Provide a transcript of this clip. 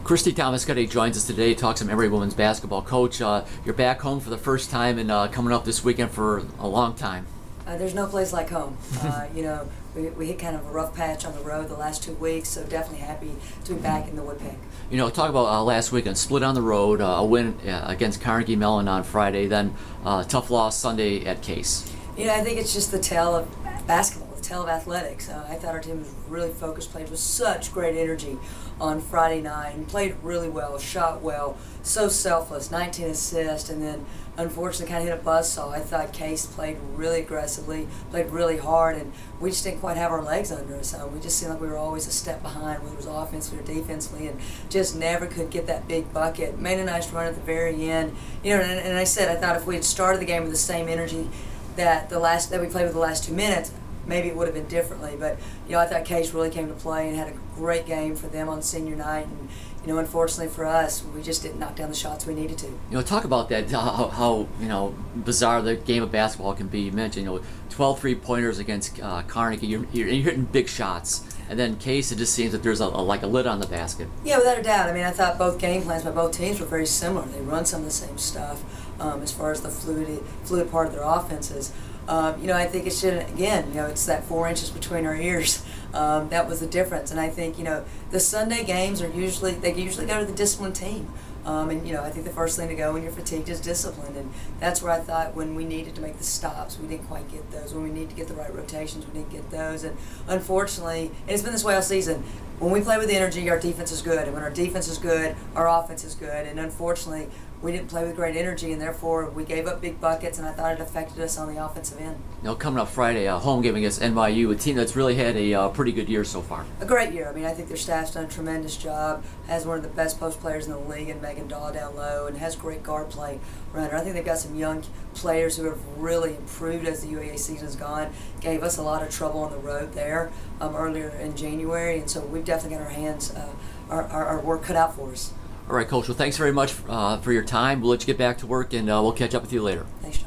Christy Thomaskutty joins us today to talk some Emory women's basketball. Coach, you're back home for the first time and coming up this weekend for a long time. There's no place like home. We hit kind of a rough patch on the road the last 2 weeks, so definitely happy to be back in the woodpeck. You know, talk about last weekend, split on the road, a win against Carnegie Mellon on Friday, then tough loss Sunday at Case. You know, I think it's just the tale of basketball, the tale of athletics. I thought our team was really focused, played with such great energy on Friday night, and played really well, shot well, so selfless, 19 assists, and then unfortunately kind of hit a buzzsaw. I thought Case played really aggressively, played really hard, and we just didn't quite have our legs under us. We just seemed like we were always a step behind, whether it was offensively or defensively, and just never could get that big bucket. Made a nice run at the very end. You know, and I said I thought if we had started the game with the same energy that we played with the last 2 minutes, maybe it would have been differently. But you know, I thought Case really came to play and had a great game for them on senior night. And you know, unfortunately for us, we just didn't knock down the shots we needed to. You know, talk about that, how you know, bizarre the game of basketball can be. You mentioned, you know, 12 3-pointers against Carnegie. You're hitting big shots. And then Case, it just seems that there's like a lid on the basket. Yeah, without a doubt. I mean, I thought both game plans by both teams were very similar. They run some of the same stuff as far as the fluid part of their offenses. You know, I think it should, again, you know, it's that 4 inches between our ears. That was the difference. And I think, you know, the Sunday games are usually go to the disciplined team. And, you know, I think the first thing to go when you're fatigued is discipline. And that's where I thought when we needed to make the stops, we didn't quite get those. When we need to get the right rotations, we didn't get those. And unfortunately, and it's been this way all season, when we play with energy, our defense is good. And when our defense is good, our offense is good. And unfortunately, we didn't play with great energy, and therefore we gave up big buckets, and I thought it affected us on the offensive end. You know, coming up Friday, home game against NYU, a team that's really had a pretty good year so far. A great year. I mean, I think their staff's done a tremendous job, has one of the best post players in the league in Megan Daw down low, and has great guard play around her. I think they've got some young players who have really improved as the UAA season's gone. Gave us a lot of trouble on the road there earlier in January, and so we've definitely got our hands, our work cut out for us. All right, Coach. Well, thanks very much for your time. We'll let you get back to work, and we'll catch up with you later. Thanks, John.